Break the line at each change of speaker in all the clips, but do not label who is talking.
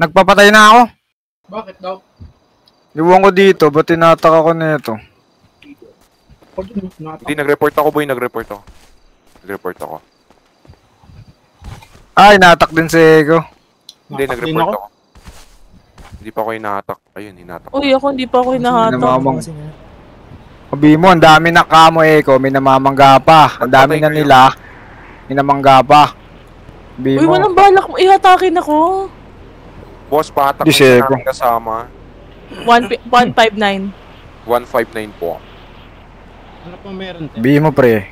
Nagpapatay na ako.
Bakit daw?
Iwan ko dito, ba't tinatak ako nito?
Hindi, nag-report ako boy, nag-report ako. Nag-report ako.
Ay, natak din si Ego.
Hindi, nag-report ako. Hindi pa ako hinahatak. Ayun, hinahatak.
Uy, ako hindi pa ako hinahatak.
Sabi mo, ang dami na kamo Ego, may namamangga pa. Ang dami na nila, may namangga pa. Sabi
Uy,
mo,
walang balak mo. Ihatakin ako.
Boss, pahatak
Di
mo
siya,
sa namin kasama.
159.
159 po.
Ano pa meron?
sabi mo pre.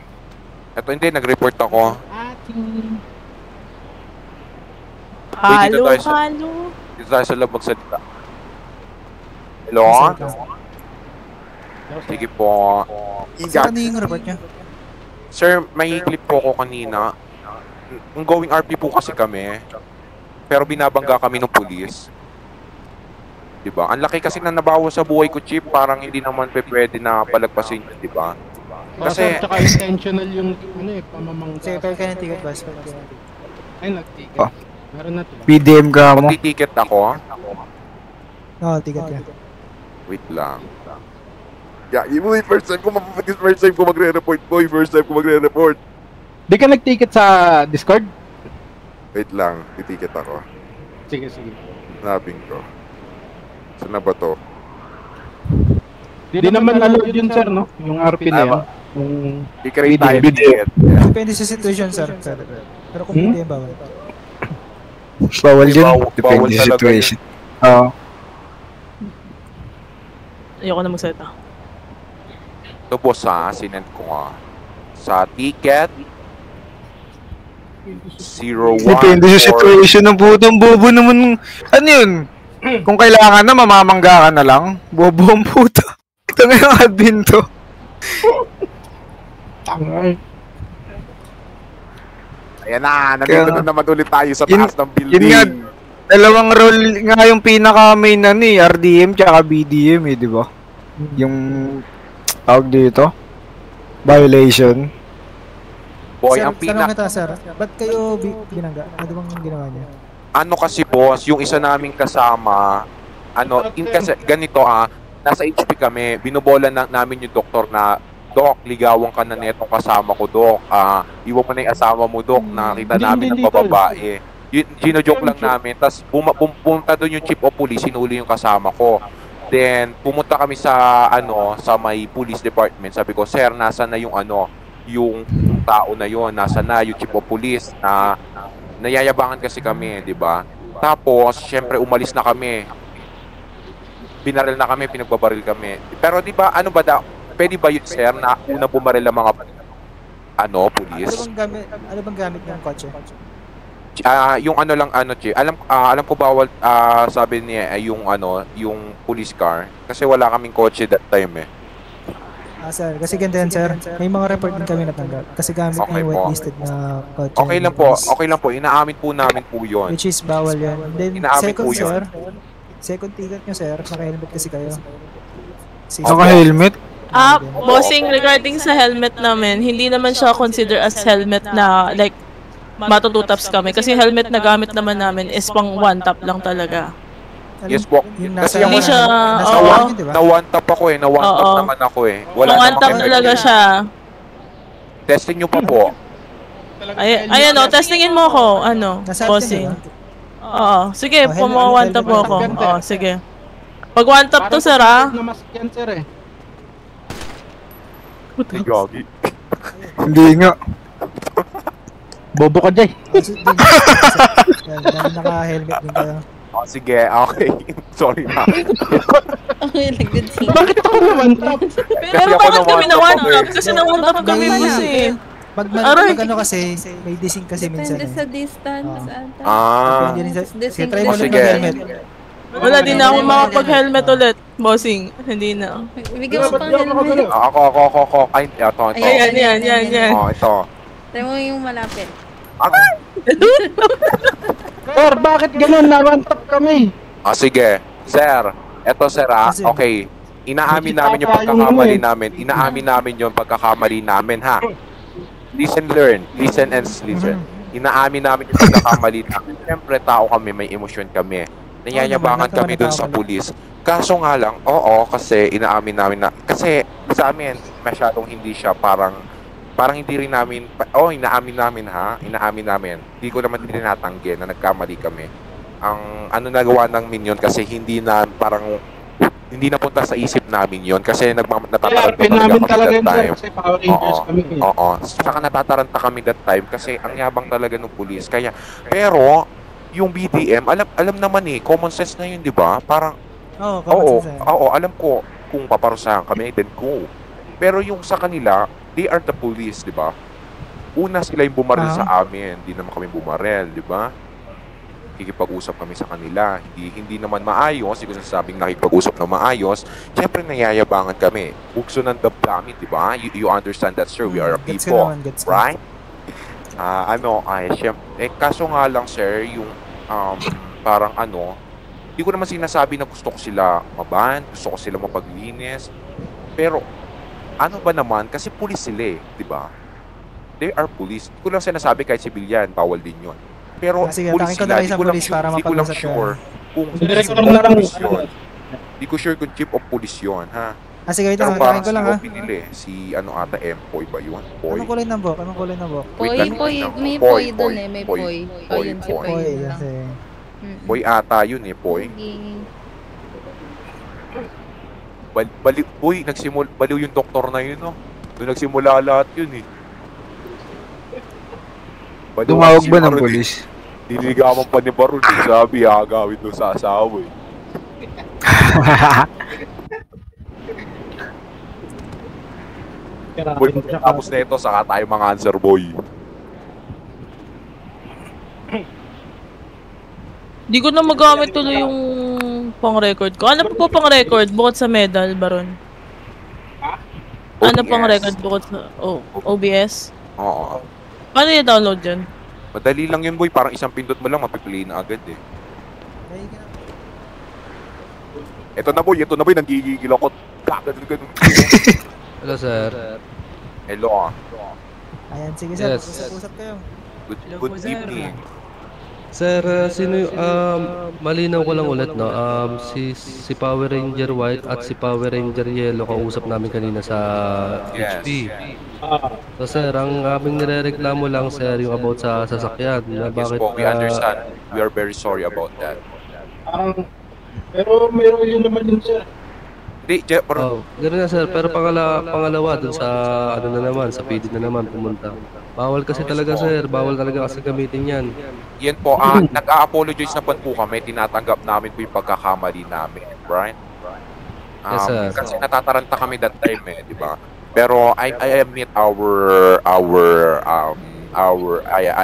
Ito hindi, nag-report ako.
Halo,
tayo sa-
halo.
Dito tayo sa loob magsalita. Hello? Sige po.
Saan na yung report niya?
Sir, may clip po ko kanina. Ongoing RP po kasi kami. Pero binabangga kami ng pulis. Diba? Ang laki kasi na nabawas sa buhay ko, Chip. Parang hindi naman pwede na palagpasin yun, diba?
Kasi... tsaka intentional yung pamamangka.
Sige, pwede ka ng ticket boss.
Ay, nag-ticket.
Oh.
Meron na to.
PDM ka mo.
Magti-ticket ako.
Oo, ticket ka.
Wait lang. Yeah, boy, first time ko magre-report, boy. First time ko magre-report.
Di ka nag-ticket sa Discord?
Wait lang, titicket ako.
Sige, sige.
Hanapin ko. Saan na ba to?
Di naman allowed yun, sir, no? Yung RP na yan. Yung...
I-create tayo
BDM.
ticket.
Depende sa situation, sir. Pero kung hindi, bawal.
Bawal yun.
Bawal
Depende sa
talaga
situation. Oo.
Ayoko na magsalita.
Ito boss ha, sinend ko nga. Sa ticket 01.
Depende sa situation ng putang bobo naman. Ano yun? Kung kailangan na, mamamangga ka na lang. Bobo ang puta. Ito nga yung admin to.
Tangay.
Ayan na, nandito na naman ulit tayo sa
Yun-
taas ng building.
Yun nga, dalawang role nga yung pinaka-main na ni RDM tsaka BDM eh, di ba? Yung tawag dito. Violation.
Boy,
Sir,
ang
tanong kita, sir. Ba't kayo binangga? Ano bang ginawa niya?
ano kasi boss, yung isa naming kasama, kasi ganito nasa HP kami, binubola namin yung doktor na, Dok, ligawan ka na netong kasama ko, Dok. Iwan mo na yung asama mo, Dok, nakita namin ng bababae. Gino-joke lang namin, tapos pumunta doon yung chief of police, sinuli yung kasama ko. Then, pumunta kami sa, sa may police department. Sabi ko, sir, nasa na yung yung tao na yon, nasa na yung chief of police na nayayabangan kasi kami, di ba? Tapos, syempre, umalis na kami. Binaril na kami, pinagbabaril kami. Pero di ba, pwede ba yun, sir, na una bumaril ang mga, police?
Ano bang gamit ng kotse?
Yung alam ko bawal, sabi niya, yung police car. Kasi wala kaming kotse that time eh.
Sir, kasi ganito yan, sir. May mga report din kami natanggap. Kasi gamit
Okay
ng
po.
whitelisted na kotse.
Okay lang po. Inaamin po namin po yun.
Which is bawal yan. And then,
Inaamin
second,
po yun.
sir. Second ticket nyo, sir. Naka-helmet kasi kayo.
Naka-helmet?
Bossing, regarding sa helmet namin, hindi naman siya consider as helmet na, like, matututaps kami. Kasi helmet na gamit naman namin is pang one tap lang talaga.
Yes po. Kasi
Hindi siya,
na one tap ako eh. Na one tap naman ako eh.
Wala one tap talaga siya.
Testing nyo pa po.
Ayan testingin mo ako, bossing. Oo, sige, pumawa one tap mo ako. Oo, sige. Pag one tap to, sir,
Namask yan, sir eh.
Ay, gagi.
Hindi nga.
Bobo ka, Jay.
Naka-helmet din kayo.
Sige, okay. Sorry na.
Bakit ako naman tap?
Pero bakit kami na one tap? Kasi na one tap kami, boss eh.
Pag kasi, may desync kasi minsan.
Depende sa distance.
Depende rin sa... Sige, try mo ulit
Sige.
mag-helmet.
Wala din ako makapag-helmet ulit, bossing. Hindi na.
Ibigay mo pang helmet.
Ako. Ay, ito.
Yan.
Ito.
Try mo yung malapit.
Sir, bakit ganun? Na-one-tap kami.
Sige. Sir, eto sir okay. Inaamin namin yung pagkakamali namin. Inaamin namin yung pagkakamali namin, ha? Listen, learn. Listen and listen. Inaamin namin yung pagkakamali namin. Siyempre, tao kami, may emosyon kami. Nayayabangan kami dun sa pulis. Kaso nga lang, oo, kasi inaamin namin na, kasi sa amin, masyadong hindi siya parang hindi rin namin, inaamin namin. Hindi ko naman tinatanggi na nagkamali kami. Ang ano nagawa ng Minion kasi hindi na punta sa isip namin yon kasi natataranta kami that time.
Kasi Power Rangers kami.
Oo. Saka natataranta kami that time kasi ang yabang talaga ng pulis. Kaya, pero, yung BDM, alam naman common sense na yun, di ba? Parang, oo, alam ko kung paparusahan kami, then go. Pero yung sa kanila, they are the police, di ba? Una sila yung bumaril sa amin, hindi naman kami bumaril, di ba? Nakikipag-usap kami sa kanila. Hindi naman maayos. Hindi ko nasasabing nakikipag-usap na maayos. Siyempre, nayayabangan kami. Bukso ng damdamin, di ba? You understand that, sir? We are a people. Right? Siyempre, kaso nga lang, sir, yung parang hindi ko naman sinasabi na gusto ko sila maban, gusto ko sila mapaglinis. Pero, ano ba naman? Kasi pulis sila di ba? They are police. Hindi ko lang sinasabi kahit civilian, bawal din yun. Pero pulis sila, di ko lang sure kung pulis yun. Di ko sure kung chief of police yun, ha?
Sige, wait lang,
pero parang
ko lang, ha?
pinili, si ata Empoy ba yun?
Anong kulay ng book?
Poy, may Poy dun may Poy. Yun si Poy.
Poy ata yun Poy. Baliw yung doktor na yun, no? Doon nagsimula lahat yun,
Tumawag ba ng polis?
Diligaman pa ni Baron, sabi, gawin doon sa asawa, Tapos na ito, saka tayo mga answer boy.
Di ko na magamit tuloy yung pang-record ko. Ano pa pang-record bukod sa medal, Baron? Ano pang-record bukod sa OBS?
Oo.
Paano i-download yun?
Madali lang yun, boy. Parang isang pindot mo lang, mapiplay na agad, Ito na, boy. Nanggigigil ako.
Hello, sir.
Hello,
Ayan, sige, sir.
Yes.
Usap kayo.
Good evening.
Sir, sino malinaw ko lang ulit, no? Si Power Ranger White at si Power Ranger Yellow kausap namin kanina sa
Yes.
HP. So, sir, ang aming nirereklamo lang, sir, yung about sa sasakyan. Na
Yes
bakit,
po, we understand. We are very sorry about that.
Pero meron yun naman yun, sir.
Hindi,
gano'n na, sir. Pero pangalawa, dun sa, sa PD na naman pumunta. Bawal kasi talaga, sir. Bawal talaga kasi gamitin yan.
Yan po, nag-a-apologize na po kami. Tinatanggap namin po yung pagkakamali namin, right?
Yes, sir.
Kasi natataranta kami that time, di ba? Pero I admit I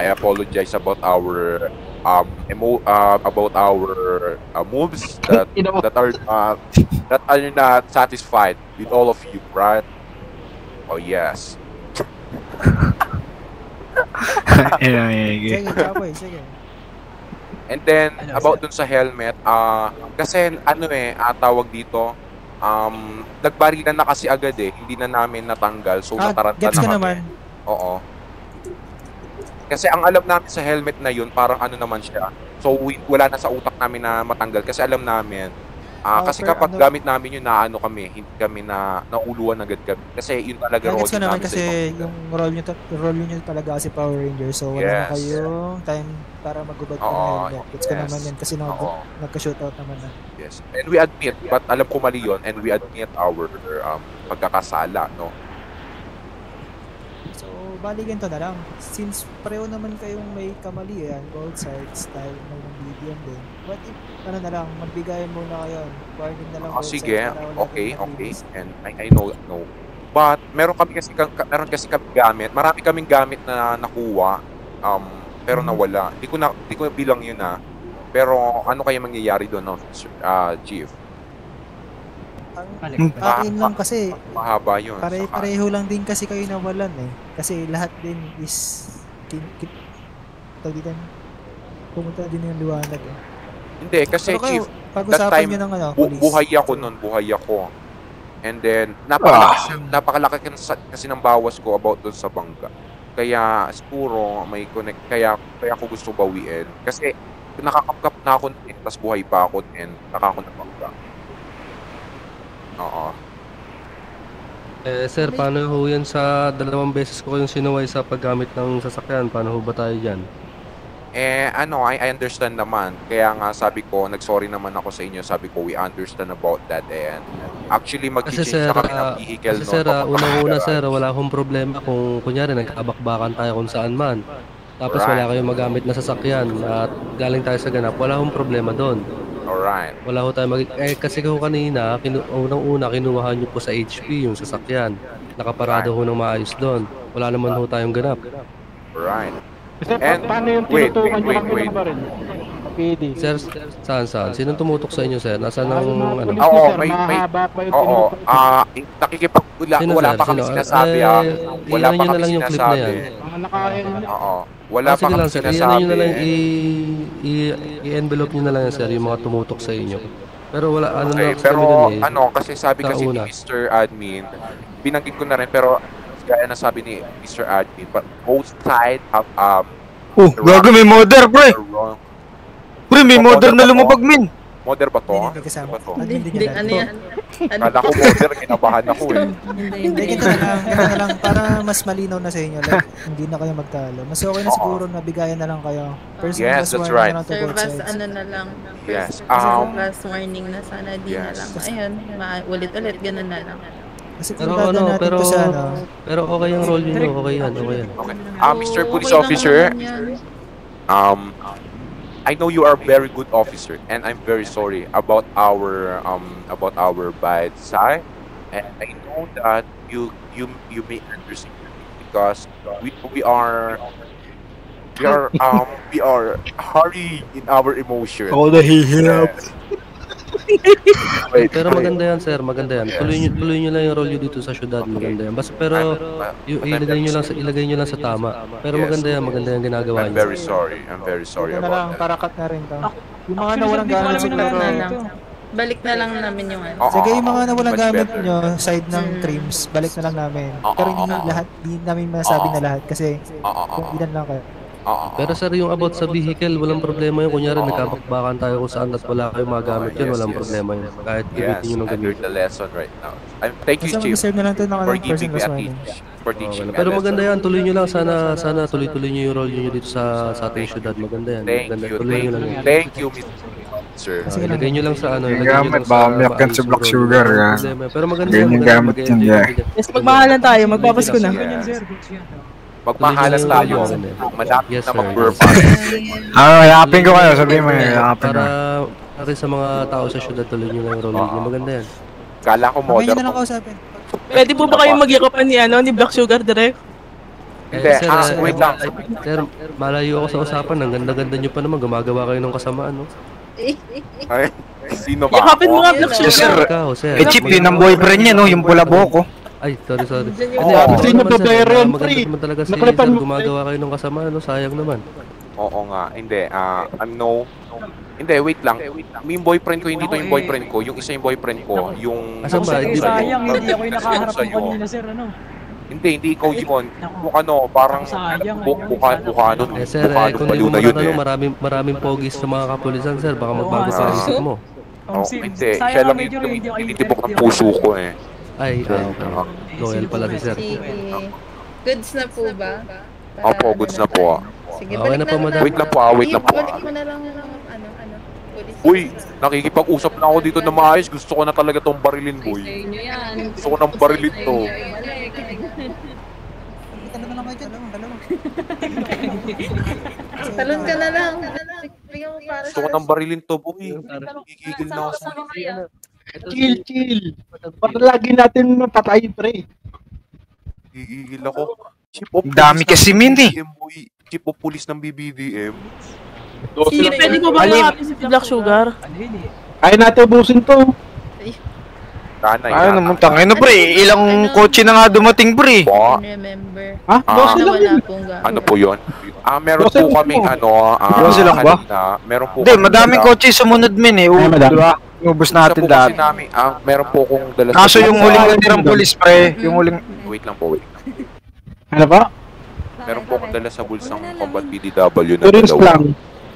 apologize about our moves that are not satisfied with all of you, right? Oh yes.
Sige.
And then about dun sa helmet, kasi tawag dito, nagbarilan na kasi agad hindi na namin natanggal, so nataranta
gets
na
ka
kami.
naman.
Oo. Kasi ang alam namin sa helmet na yun, parang naman siya. So wala na sa utak namin na matanggal kasi alam namin. Kasi kapag gamit namin yun, kami, hindi kami nauluan agad kami. Kasi yun talaga role
Gets ka naman
namin
kasi yung role nyo talaga kasi Power Ranger, so wala na kayong time para magubad ko ng helmet. Gets ka naman yan kasi nagka-shootout naman na.
Yes. And we admit, but alam ko mali yun, and we admit our pagkakasala, no?
So, bali ganito na lang. Since pareho naman kayong may kamali both sides, tayo may BDM din. What if, na lang, magbigayan muna kayo. Warning na lang both
Sige,
sides para wala
okay.
kayong
And I know. But, meron kasi kami gamit. Marami kaming gamit na nakuha, pero nawala. Hindi ko bilang yun Pero, ano kaya mangyayari doon, no, Chief?
Ang akin lang kasi,
Mahaba yun.
pareho lang din kasi kayo nawalan Kasi lahat din is pumunta din yung liwanag
Hindi, kasi
Pero kayo,
Chief,
pag-usapan
that time,
nyo ng police.
buhay ako. And then, napakalaki kasi ng bawas ko about doon sa bangga. Kaya, siguro, may connect, kaya ako gusto bawiin. Kasi, nakakapkap na ako din, tas buhay pa ako din, nakakunapagka. Oo.
Sir, paano ho yan sa 2 beses ko kayong sinuway sa paggamit ng sasakyan? Paano ho ba tayo dyan?
I understand naman. Kaya nga sabi ko, nag-sorry naman ako sa inyo. Sabi ko, we understand about that. And actually, mag-change na kami ng vehicle.
Kasi sir, unang-una sir, wala akong problema kung kunyari nagkabakbakan tayo kung saan man. Tapos wala kayong magamit na sasakyan at galing tayo sa ganap, wala akong problema doon.
Alright.
Wala ho tayo kasi ko kanina, unang-una kinuha nyo po sa HP yung sasakyan. Nakaparado ho ng maayos doon. Wala naman ho tayong ganap.
Alright.
Kasi paano yung tinutukan nyo kami ng baril? PD.
Sir, saan? Sinong tumutok sa inyo, sir? Nasaan ang ano?
Oo, wala pa kami sinasabi, Wala pa kami sinasabi. Oo. Wala pa kami sinasabi.
Nyo na lang i-envelope nyo na lang yan, sir, yung mga tumutok sa inyo. Pero wala,
okay, pero kasi sabi kasi ni Mr. Admin, binanggit ko na rin, pero gaya na sabi ni Mr. Admin, but both sides have
gago, may modder, pre! Pre, may modder na lumabag, min!
Modder ba to?
Hindi, ano yan?
Kala ko modder, kinabahan ako eh.
Hindi, ganito na lang, para mas malinaw na sa inyo, like, hindi na kayo magtalo. Mas okay na siguro na bigayan na lang kayo.
Yes, that's right.
Service, ano na lang.
Yes.
Plus warning na sana, di na lang. Ayun, ulit-ulit, ganun na lang.
Kasi kung natin to sa
pero okay yung role niyo, okay yan.
Okay. Mr. Police Officer, I know you are a very good officer, and I'm very sorry about our bad side. And I know that you may understand because we are hurry in our emotions.
Ako nahihirap.
Pero maganda yan, sir, maganda yan. Tuloy nyo lang yung role nyo dito sa syudad, maganda yan. Pero ilagay nyo lang sa tama. Pero maganda yan ginagawa nyo.
I'm very sorry
Ito na lang,
about that.
para cut na rin to. Yung mga nawalang gamit siguro.
Balik na lang namin yung ano.
Sige, yung mga nawalang gamit nyo, side ng trims, balik na lang namin. Pero hindi namin masabi na lahat kasi kung ilan lang kayo.
Pero sir, yung about sa vehicle, walang problema yun. Kunyari, nagkabakbakan tayo kung saan at wala kayong magamit yun, walang problema yun. Kahit gamitin nyo ng
I learned
gamit.
the lesson right now. Thank you, Chief,
Basta mag-serve na lang ito ng
for giving me
person
for teaching me a
Pero maganda
lesson.
yan, tuloy nyo lang. Sana tuloy-tuloy nyo yung role nyo dito sa ating syudad. Maganda yan. Tuloy nyo lang yan.
Thank you, Mr. Sir.
Ilagay nyo lang sa ano.
Gamit, baka umiyak yan sa Black Sugar, ha?
Pero maganda yan.
Ganyan gamit yun, yeah.
Yes, magmahalan tayo, magpapasko na.
Magmahalan tayo. Malapit na mag-burpa.
Yapin ko kayo, sabihin mo yun.
Para sa mga tao sa syudad, tuloy nyo lang yung role nyo. Maganda yan.
Kala ko
Kamay
model
nyo na lang
ko.
kausapin.
Pwede po ba kayong magyakapan ni Black Sugar direct?
Hindi, wait lang.
Sir, malayo ako sa usapan. Ang ganda-ganda nyo pa naman. Gumagawa kayo ng kasamaan, no?
Ay, sino ba
Yakapin mo
ako?
nga Black
Yes,
Sugar.
sir.
Ikaw, sir.
Chip, yun ang boyfriend niya, no? Yung pula buhok,
Ay, sorry.
Gusto nyo pa ba rin, pre?
Maganda naman talaga si
Nakalipan
sir.
mo,
Gumagawa kayo ng kasamaan, no? Sayang naman.
Oo nga, hindi. Hindi, wait lang. Yung boyfriend ko, hindi to yung boyfriend ko. Yung isa yung boyfriend ko. Yung...
Asan ba? Hindi ba?
Sayang, hindi ako yung nakaharap ng kanina, sir, ano?
Hindi ikaw yun. Kung parang buka nun.
Sir, kung di mo matanong, maraming pogis sa mga kapulisan, sir. Baka magbago pa ang isip mo.
Hindi. Siya lang yung tinitibok ng puso ko eh.
Ay, loyal pala si sir.
Goods na po ba?
Opo, goods na po.
Sige,
Okay na po, madam.
Wait lang po.
Balik mo na lang police.
Uy, nakikipag-usap na ako dito na maayos. Gusto ko na talaga tong barilin, boy. Gusto ko ng barilin to.
Talon na lang kayo dyan, dalawa.
Talon ka na lang.
Gusto ko ng barilin to, boy. Gigigil na ako sa...
Chill. Para lagi natin mapatayin, pre.
Gigigil ako. Chief of
Dami
Police
kasi,
ng
Min, eh.
BBDM, boy. Chief of Police ng BBDM.
Pwede mo ba yakapin si Black Sugar?
Kaya natin ubusin to.
Tanay
Ay, naman, tangin na, pre. Ilang kotse na nga dumating, pre.
po.
Remember.
Ha?
Ah,
Dose lang
Wala
yun.
pong gamit.
Ano po yun? Meron po kaming
Dose lang ba?
Meron po
Hindi,
kaming
madaming
dala.
kotse sumunod, min, eh.
Ay, madami.
Diba? Ubus
Isa
natin
po kasi
lahat.
namin, meron po kong dala sa
Kaso yung
bulsa.
huling natirang pulis, pre. Yung huling...
Wait lang po.
Ano ba?
Meron po akong dala sa bulsang Combat PDW na
Tourist
dalawa.
lang.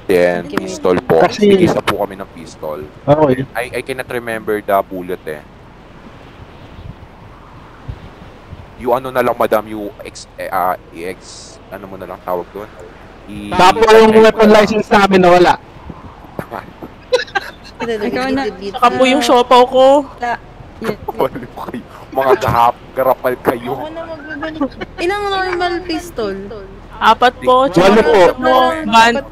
then pistol po.
Kasi-
Isa po kami ng pistol.
Okay.
I cannot remember the bullet eh. Yung ano na lang, madam, yung ano mo na lang tawag doon?
Tapos yung weapon license namin nawala.
Ikaw na.
Saka po yung siopaw ko.
Baliw kayo. Mga garapal kayo.
Ako na magbibalik. Ilang normal pistol?
4 po.
Walo po.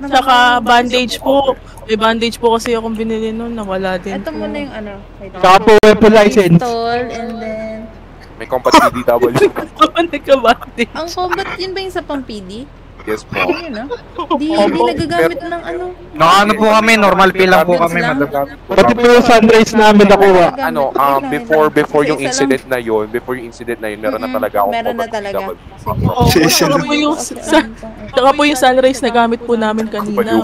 Tsaka bandage po. May bandage po kasi akong binili nun. Nawala din
Ito
po.
muna yung ano. Wait.
Saka po weapon license.
Pistol and then...
May combat PDW.
Nagka-bandage.
Ang combat, yun ba yung sa pang PD?
Yes po.
Yun ah. Di nagagamit ng ano.
Nakaano po kami, normal pay lang po kami,
Lang.
madam.
Pati po yung sunrise namin nakuha.
Ano, before yung incident na yun, meron na talaga akong
Meron na
combat
talaga.
PDW.
Oo, tsaka po yung, tsaka po yung sunrise na gamit po namin kanina.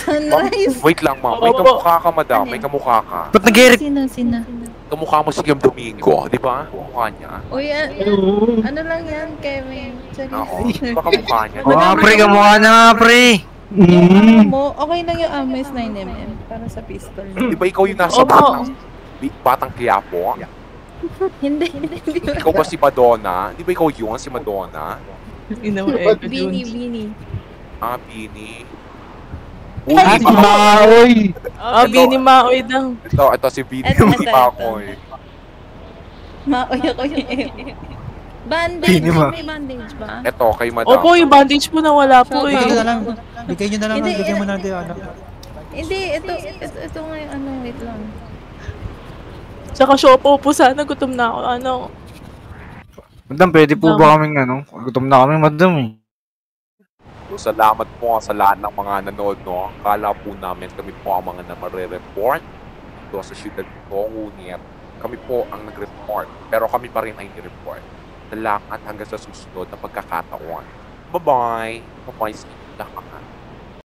Sunrise.
Wait lang, ma'am. May kamukha ka, madam. May kamukha ka.
Ba't nag-Eric?
Sino?
Kamukha mo si Kim Domingo, di ba? Kamukha niya.
Uy, ano lang yan, Kevin?
Oo.
Sorry.
Baka kamukha niya.
Mga pre, kamukha na nga, pre.
Yung mo, okay lang yung ammo is 9mm para sa pistol.
Di ba ikaw yung nasa
Opo.
batang Quiapo?
Hindi.
Ikaw ba si Madonna? Di ba ikaw yun, si Madonna?
Bini.
Ah, Bini.
Ah, si Maoy.
Bini Maoy daw.
Ito si Bini.
Ito.
Makoy.
Maoy ako yung bandage.
Hindi ma-
May bandage ba?
Ito, kay Madam.
Opo, yung bandage po nawala po
Bigay nyo
eh.
na lang. Bigay nyo na lang.
Hindi,
Bigyan mo na natin ano.
Hindi, ito nga yung ano, wait lang.
Tsaka siopaw po sana, gutom na ako. Ano,
Madam, pwede po ba kaming ano? Gutom na kami, madam eh.
So, salamat po sa lahat ng mga nanood, no? Akala po namin kami po ang mga na marereport dito sa syudad ko, ngunit kami po ang nag-report. Pero kami pa rin ay ni-report. Salamat hanggang sa susunod na pagkakataon. Bye-bye! Bye-bye sa inyo lahat.